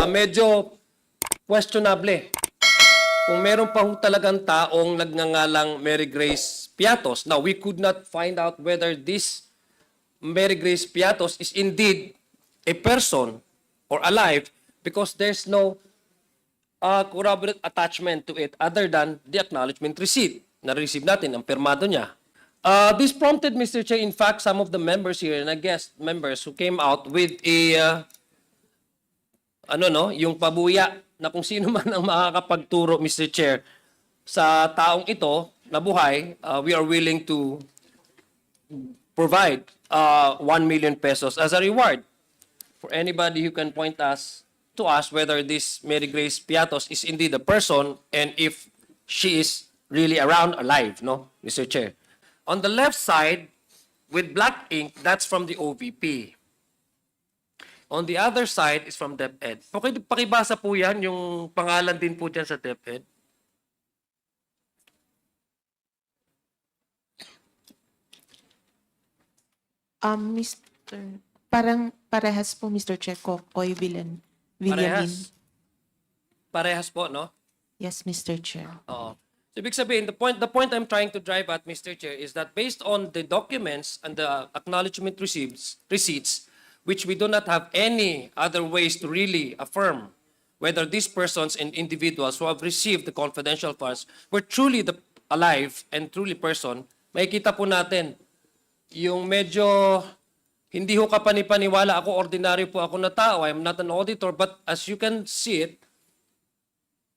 medyo questionable. Kung meron pa ho talagang taong nagngangalang Mary Grace Piatos. Now, we could not find out whether this Mary Grace Piatos is indeed a person or alive because there's no corroborate attachment to it other than the acknowledgement receipt na receive natin, ang permado niya. This prompted, Mr. Chair, in fact, some of the members here and I guess members who came out with a yung pabuya na kung sino man ang makakapagturo, Mr. Chair, sa taong ito na buhay, we are willing to provide 1 million pesos as a reward for anybody who can point to us whether this Mary Grace Piatos is indeed a person and if she is really around, alive, no, Mr. Chair. On the left side, with black ink, that's from the OVP. On the other side is from DepEd. Okay, pakibasa po yan, yung pangalan din po dyan sa DepEd. Mr. Parang parehas po, Mr. Chair, Kokoy Villamin. Parehas po, no? Yes, Mr. Chair. Oo. So, ibig sabihin, the point I'm trying to drive at, Mr. Chair, is that based on the documents and the acknowledgement receipts, which we do not have any other ways to really affirm whether these persons and individuals who have received the confidential funds were truly alive and truly person, makikita po natin yung medyo hindi ho kapanipaniwala ako, ordinary po ako na tao, I'm not an auditor, but as you can see it,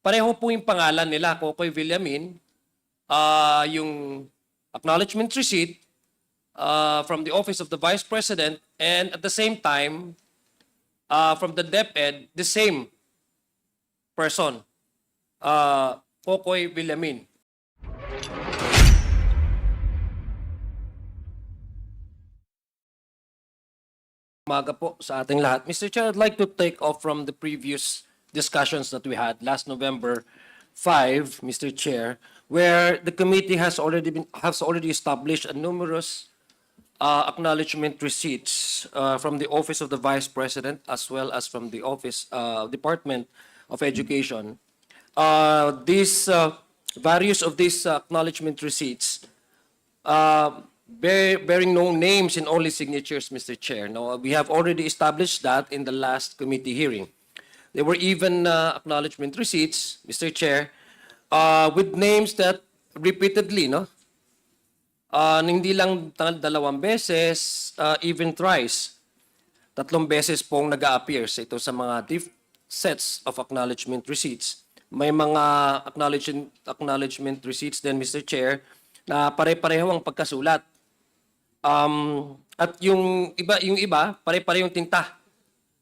pareho po yung pangalan nila, Kokoy Villamin, yung acknowledgement receipt, from the Office of the Vice President, and at the same time, from the DepEd, the same person, Kokoy Villamin. Umaga po sa ating lahat. Mr. Chair, I'd like to take off from the previous discussions that we had last November 5, Mr. Chair, where the committee has already established a numerous acknowledgement receipts from the Office of the Vice President as well as from the Department of Education. Various of these acknowledgement receipts bearing no names and only signatures, Mr. Chair. Now, we have already established that in the last committee hearing. There were even acknowledgement receipts, Mr. Chair, with names that repeatedly, hindi lang dalawang beses, even thrice, 3 beses pong nag-a-appear sa mga sets of acknowledgement receipts. May mga acknowledgement receipts din, Mr. Chair, na pare-pareho ang pagkasulat. At yung iba, pare-pareho yung tinta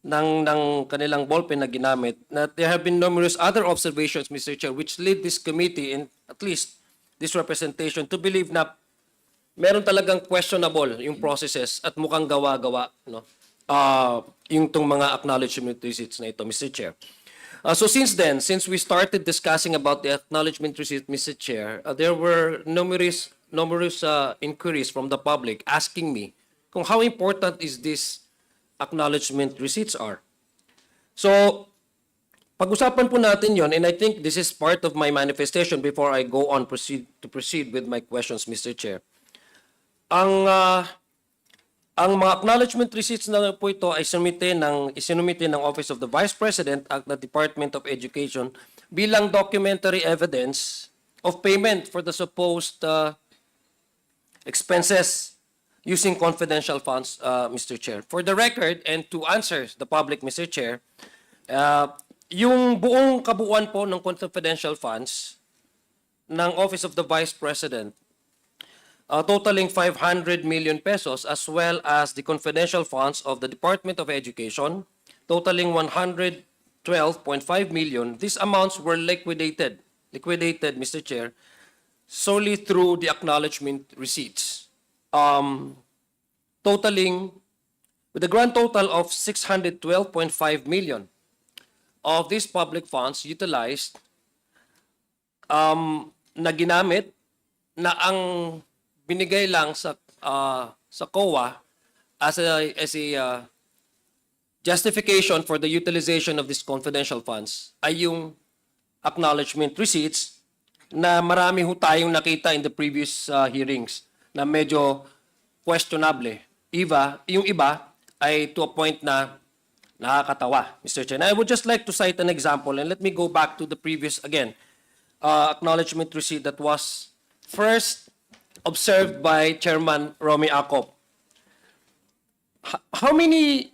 ng kanilang ballpen na ginamit. There have been numerous other observations, Mr. Chair, which lead this committee and at least this representation to believe na meron talagang questionable yung processes at mukhang gawa-gawa, yung tong mga acknowledgement receipts na ito, Mr. Chair. So since we started discussing about the acknowledgement receipt, Mr. Chair, there were numerous inquiries from the public asking me kung how important is this acknowledgement receipts are. So, pag-usapan po natin yon, and I think this is part of my manifestation before I go on proceed with my questions, Mr. Chair. Ang mga acknowledgement receipts na po ito ay isinumite ng Office of the Vice President at the Department of Education bilang documentary evidence of payment for the supposed expenses using confidential funds, Mr. Chair. For the record, and to answer the public, Mr. Chair, yung buong kabuuan po ng confidential funds ng Office of the Vice President, totaling 500 million pesos, as well as the confidential funds of the Department of Education, totaling 112.5 million. These amounts were liquidated, Mr. Chair, solely through the acknowledgement receipts, totaling with a grand total of 612.5 million of these public funds utilized na ginamit na ang binigay lang sa COA as a justification for the utilization of these confidential funds ay yung acknowledgement receipts na marami ho tayong nakita in the previous hearings na medyo questionable. Yung iba ay to a point na nakakatawa, Mr. Chair. And I would just like to cite an example, and let me go back to the previous, again, acknowledgement receipt that was first observed by Chairman Romy Acop. How many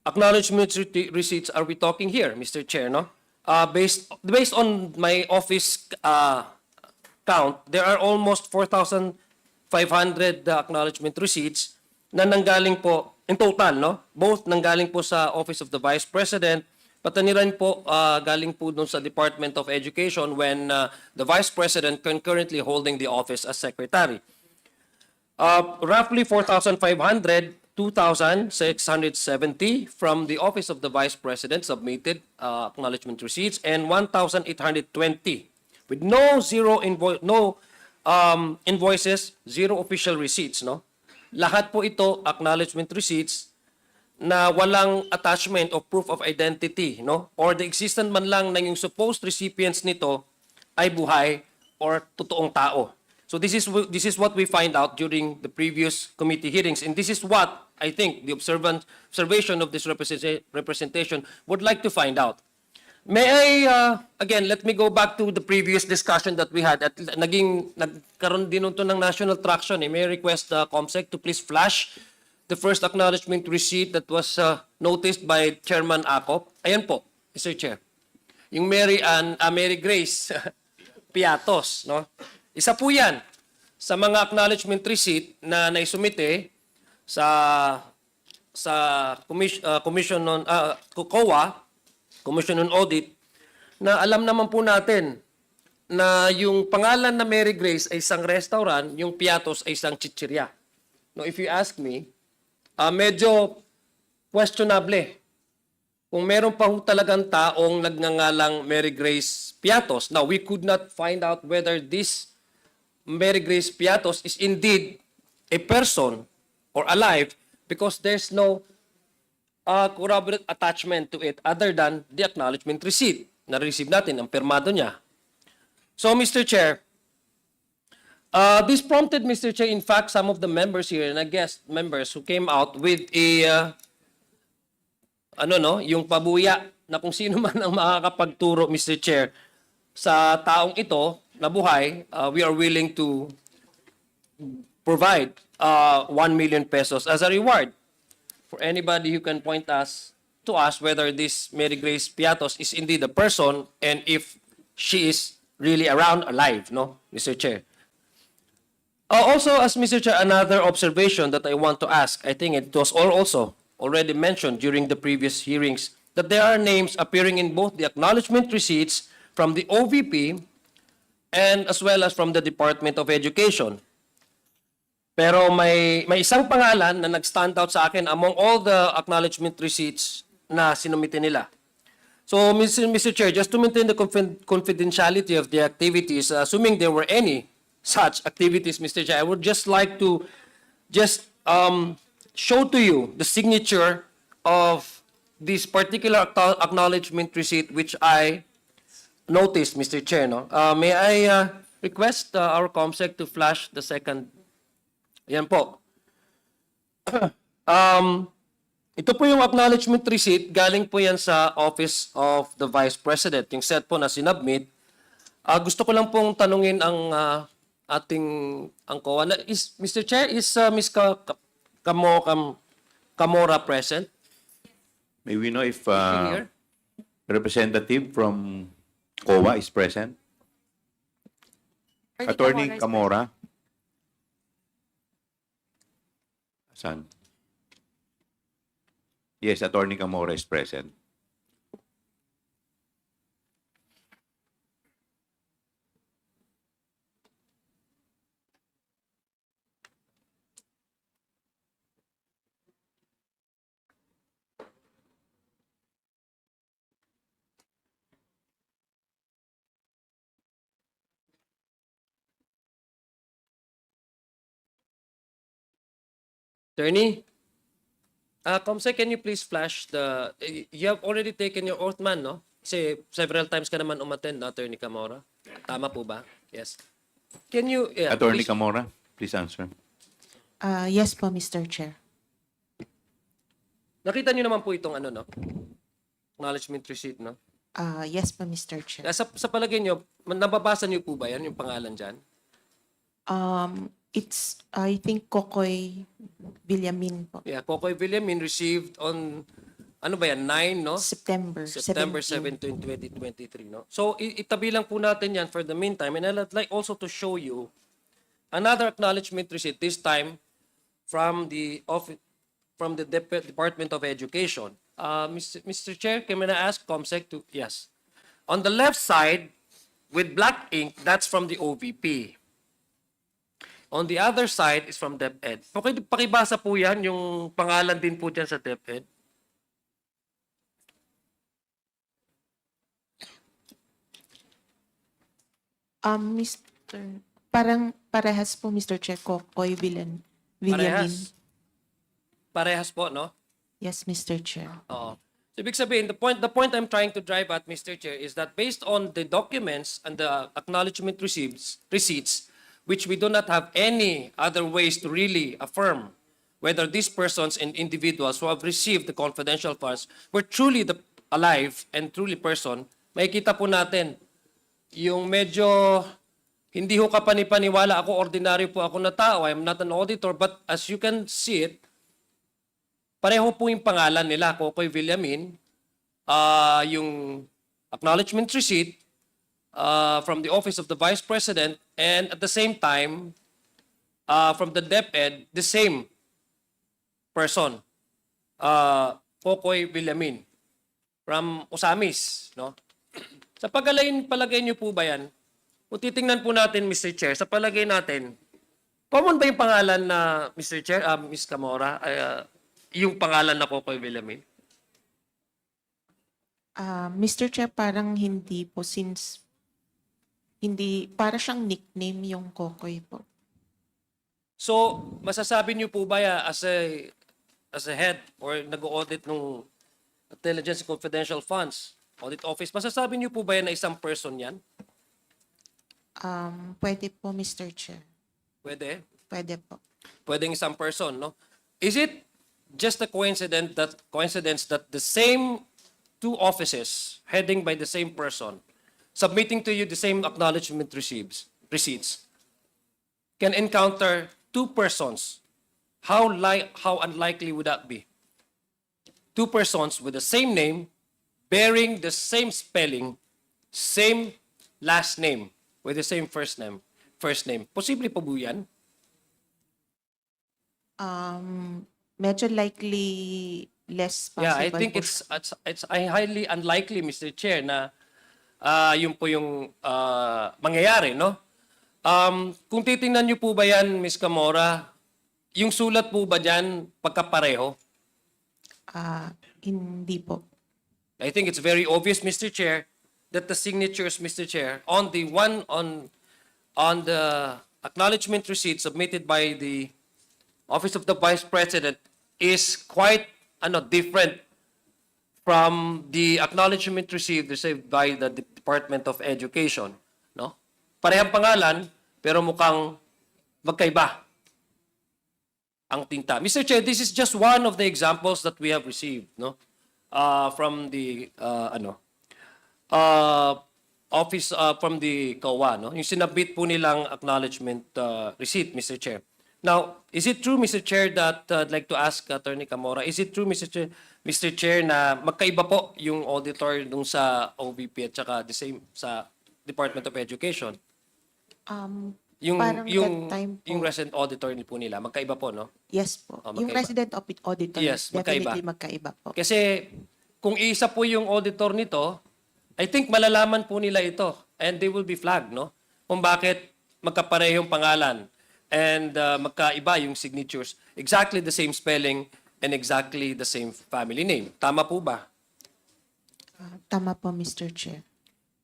acknowledgement receipts are we talking here, Mr. Chair? No, based on my office count, there are almost 4,500 acknowledgement receipts na nanggaling po in total, no? Both nanggaling po sa Office of the Vice President, pati rin po galing po dun sa Department of Education when the Vice President concurrently holding the office as Secretary. Roughly 4,500, 2,670 from the Office of the Vice President submitted acknowledgement receipts, and 1,820 with no invoices, zero official receipts, no? Lahat po ito acknowledgement receipts na walang attachment of proof of identity, no? Or the existence man lang ng yung supposed recipients nito ay buhay or totoong tao. So this is what we find out during the previous committee hearings, and this is what I think the observation of this representation would like to find out. May I, again, let me go back to the previous discussion that we had at nagkaroon din ito ng national traction. May I request COMSEC to please flash the first acknowledgement receipt that was noticed by Chairman Acop. Ayan po, Mr. Chair. Yung Mary Grace Piatos, no? Isa po yan sa mga acknowledgement receipt na naisumite sa Commission on COA, Commission on Audit, na alam naman po natin na yung pangalan na Mary Grace ay isang restaurant, yung Piatos ay isang chichirya. No, if you ask me, medyo questionable kung meron pa ho talagang taong nagngangalang Mary Grace Piatos. Now, we could not find out whether this Mary Grace Piatos is indeed a person or alive because there's no corroborate attachment to it other than the acknowledgement receipt na receive natin, ang pirmado niya. So, Mr. Chair, this prompted, Mr. Chair, in fact, some of the members here and I guess members who came out with a yung pabuya na kung sino man ang makakapagturo, Mr. Chair, sa taong ito na buhay, we are willing to provide 1 million pesos as a reward for anybody who can point to us whether this Mary Grace Piatos is indeed a person and if she is really around, alive, no, Mr. Chair. Also, as Mr. Chair, another observation that I want to ask, I think it was also already mentioned during the previous hearings, that there are names appearing in both the acknowledgement receipts from the OVP and as well as from the Department of Education. Pero may isang pangalan na nag-stand out sa akin among all the acknowledgement receipts na sinumite nila. So, Mr. Chair, just to maintain the confidentiality of the activities, assuming there were any such activities, Mr. Chair, I would just like to show to you the signature of this particular acknowledgement receipt which I noticed, Mr. Chair. No? May I request our COMSEC to flash the second? Yan po. Ito po yung acknowledgement receipt. Galing po yan sa Office of the Vice President. Yung set po na sinubmit. Gusto ko lang pong tanungin ang ating COA. Mr. Chair, is Ms. Camora present? May we know if Here? representative from COA is present? Attorney Camora. Saan? Yes, Attorney Camora is present. Attorney? Comsec, can you please flash the... You have already taken your oath, man, no? Kasi several times ka naman umattend, Attorney Camora. Tama po ba? Yes. Can you... Yeah, Attorney please. Camora, please answer. Yes po, Mr. Chair. Nakita niyo naman po itong ano, no? Acknowledgement receipt, no? Yes po, Mr. Chair. Sa palagay niyo, nababasa niyo po ba yan, yung pangalan dyan? It's, I think, Kokoy Villamin po. Yeah, Kokoy Villamin received on, ano ba yan, 9, no? September September 17. 17, 2023, no? So, itabi lang po natin yan for the meantime. And I'd like also to show you another acknowledgement receipt, this time from the Department of Education. Mr. Chair, can I ask Comsec to... Yes. On the left side, with black ink, that's from the OVP. On the other side is from DepEd. Okay, pakibasa po yan, yung pangalan din po dyan sa DepEd. Parang parehas po, Mr. Chair, Kokoy Villamin. Parehas po, no? Yes, Mr. Chair. Oo. So, ibig sabihin, the point I'm trying to drive at, Mr. Chair, is that based on the documents and the acknowledgement receipts, which we do not have any other ways to really affirm whether these persons and individuals who have received the confidential funds were truly alive and truly person, makikita po natin yung medyo hindi ho kapani-paniwala ako, ordinaryo po ako na tao, I'm not an auditor, but as you can see it, pareho po yung pangalan nila, Kokoy Villamin, yung acknowledgement receipt from the Office of the Vice President, and at the same time, from the DepEd, the same person, Kokoy Villamin, from Osamis. No? Sa palagay niyo po ba yan? Kung titingnan po natin, Mr. Chair, sa palagay natin, common ba yung pangalan na, Mr. Chair, Ms. Camora, yung pangalan na Kokoy Villamin? Mr. Chair, parang hindi po since hindi, para siyang nickname yung Kokoy po. So, masasabi niyo po ba as a head or nag-audit ng Intelligence and Confidential Funds Audit Office, masasabi niyo po ba na isang person yan? Pwede po, Mr. Chair. Pwede? Pwede po. Pwedeng isang person, no? Is it just a coincidence that the same two offices heading by the same person submitting to you the same acknowledgement receipts can encounter two persons? How unlikely would that be? Two persons with the same name, bearing the same spelling, same last name, with the same first name. Posible po ba yan? Medyo likely less possible. Yeah, I think po. it's highly unlikely, Mr. Chair, na yun po yung mangyayari, no? Kung titingnan niyo po ba yan, Ms. Camora, yung sulat po ba dyan pagkapareho? Hindi po. I think it's very obvious, Mr. Chair, that the signatures, Mr. Chair, on the acknowledgement receipt submitted by the Office of the Vice President is quite different from the acknowledgement received by the Department of Education, no? Parehang pangalan pero mukhang magkaiba ang tinta. Mr. Chair, this is just one of the examples that we have received, no? From the office from the COA, no? Yung sinabit po nilang acknowledgement receipt, Mr. Chair. Now, is it true, Mr. Chair, that I'd like to ask Attorney Camora, is it true, Mr. Chair, na magkaiba po yung auditor dun sa OVP at saka the same sa Department of Education? Parang that time po. Yung resident auditor po nila, magkaiba po, no? Yes po. Yung magkaiba. resident auditor, Yes, magkaiba. definitely magkaiba po. Kasi kung isa po yung auditor nito, I think malalaman po nila ito and they will be flagged, no? Kung bakit magkaparehong pangalan and magkaiba yung signatures. Exactly the same spelling and exactly the same family name. Tama po ba? Tama po, Mr. Chair.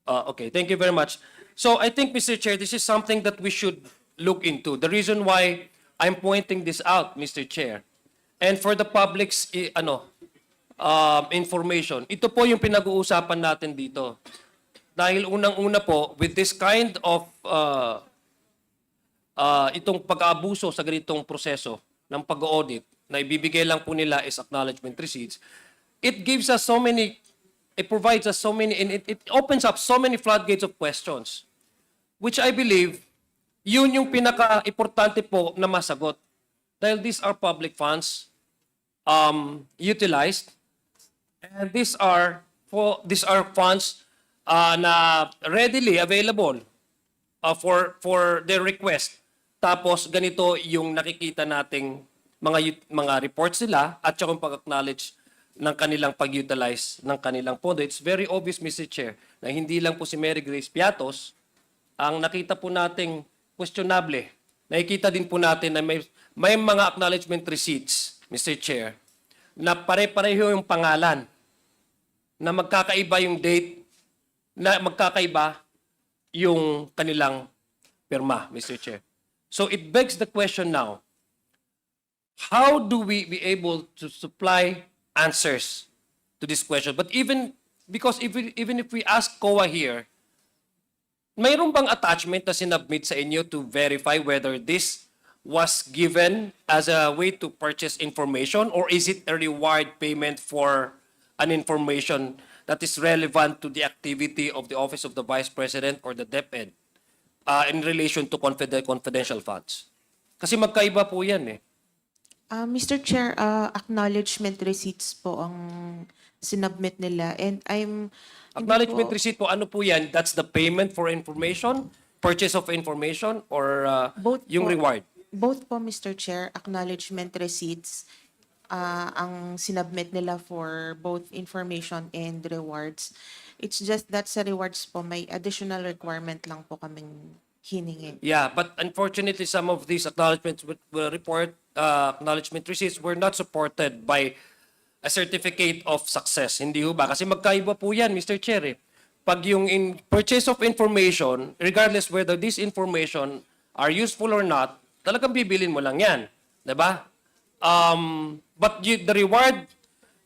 Okay, thank you very much. So I think, Mr. Chair, this is something that we should look into. The reason why I'm pointing this out, Mr. Chair, And for the public's information, ito po yung pinag-uusapan natin dito. Dahil unang-una po, with this kind of itong pag-aabuso sa ganitong proseso ng pag-audit na ibibigay lang po nila is acknowledgement receipts, it gives us so many, it provides us so many, and it opens up so many floodgates of questions, which I believe, yun yung pinaka-importante po na masagot. Dahil these are public funds utilized, and these are funds na readily available for their request. Tapos ganito yung nakikita nating mga reports nila at saka yung pag-acknowledge ng kanilang pag-utilize ng kanilang pondo. It's very obvious, Mr. Chair, na hindi lang po si Mary Grace Piatos ang nakita po nating questionable. Nakikita din po natin na may mga acknowledgement receipts, Mr. Chair, na pare-pareho yung pangalan, na magkakaiba yung date, na magkakaiba yung kanilang pirma, Mr. Chair. So it begs the question now, how do we be able to supply answers to this question? But even if we ask COA here, mayroon bang attachment na sinubmit sa inyo to verify whether this was given as a way to purchase information, or is it a reward payment for an information that is relevant to the activity of the Office of the Vice President or the DepEd in relation to confidential funds? Kasi magkaiba po yan eh. Mr. Chair, acknowledgement receipts po ang sinubmit nila, and Acknowledgement receipt po, ano po yan? That's the payment for information, purchase of information, or Both yung po. reward? Both po, Mr. Chair, acknowledgement receipts ang sinubmit nila for both information and rewards. It's just that sa rewards po, may additional requirement lang po kaming hiningi. Yeah, but unfortunately, some of these acknowledgement receipts were not supported by a certificate of success. Hindi ho ba? Kasi magkaiba po yan, Mr. Chair. Pag yung purchase of information, regardless whether this information are useful or not, talagang bibilin mo lang yan. Diba? But the reward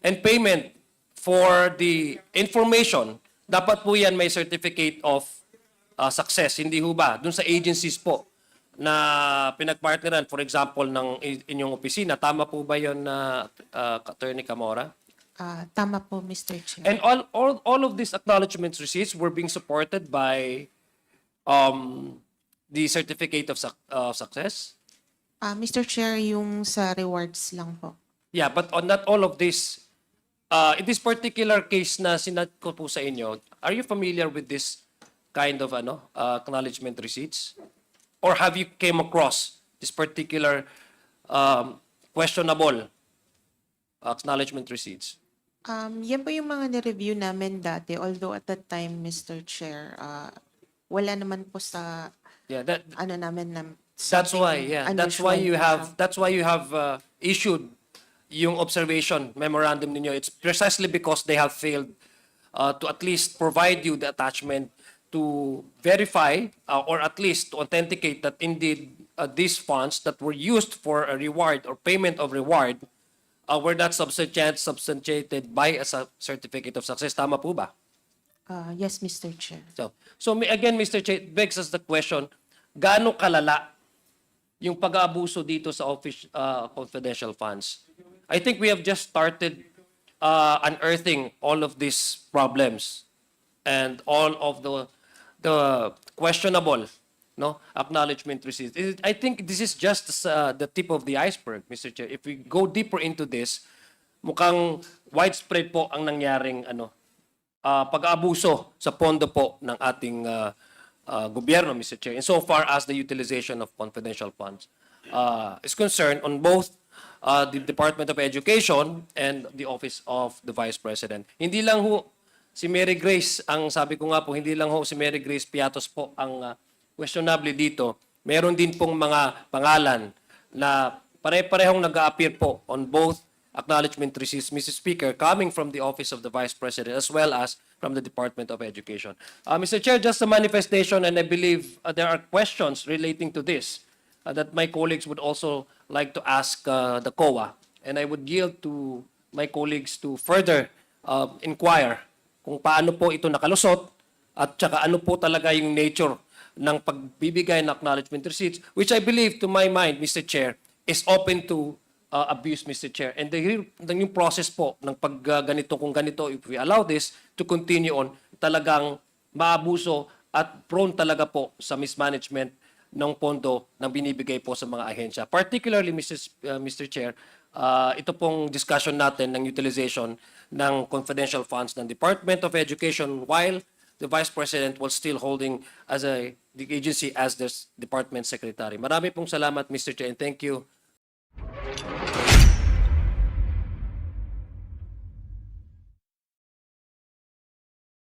and payment for the information, dapat po yan may certificate of success. Hindi ho ba? Dun sa agencies po na pinagpartneran, for example, ng inyong opisina. Tama po ba yun, Attorney Camora? Tama po, Mr. Chair. And all of these acknowledgements receipts were being supported by the certificate of success? Mr. Chair, yung sa rewards lang po. Yeah, but on not all of this, in this particular case na sinat ko po sa inyo, are you familiar with this kind of acknowledgement receipts? Or have you came across this particular questionable acknowledgement receipts? Yan po yung mga ni-review namin dati, although at that time, Mr. Chair, wala naman po sa Yeah, namin na that's why, something yeah. That's why you unusual po have siya. that's why you have issued yung observation memorandum ninyo. It's precisely because they have failed to at least provide you the attachment to verify or at least to authenticate that indeed these funds that were used for a reward or payment of reward were not substantiated by a certificate of success. Tama po ba? Yes, Mr. Chair. Again, Mr. Chair, it begs us the question, gaano kalala yung pag-aabuso dito sa confidential funds? I think we have just started unearthing all of these problems and all of the questionable acknowledgement receipts. I think this is just the tip of the iceberg, Mr. Chair. If we go deeper into this, mukhang widespread po ang nangyaring pag-aabuso sa pondo po ng ating gobyerno, Mr. Chair, insofar as the utilization of confidential funds is concerned on both the Department of Education and the Office of the Vice President. Hindi lang ho si Mary Grace, ang sabi ko nga po, hindi lang ho si Mary Grace Piatos po ang questionable dito. Meron din pong mga pangalan na pare-parehong nag-a-appear po on both acknowledgement receipts, Mr. Speaker, coming from the Office of the Vice President as well as from the Department of Education. Mr. Chair, just a manifestation, and I believe there are questions relating to this that my colleagues would also like to ask the COA. And I would yield to my colleagues to further inquire kung paano po ito nakalusot at saka ano po talaga yung nature ng pagbibigay ng acknowledgement receipts, which I believe, to my mind, Mr. Chair, is open to abuse, Mr. Chair. And the new process po ng pagganito kung ganito, if we allow this to continue on, talagang maabuso at prone talaga po sa mismanagement ng pondo na binibigay po sa mga ahensya. Particularly, Mr. Chair, ito pong discussion natin ng utilization ng confidential funds ng Department of Education while the Vice President was still holding the agency as the Department Secretary. Marami pong salamat, Mr. Chair, and thank you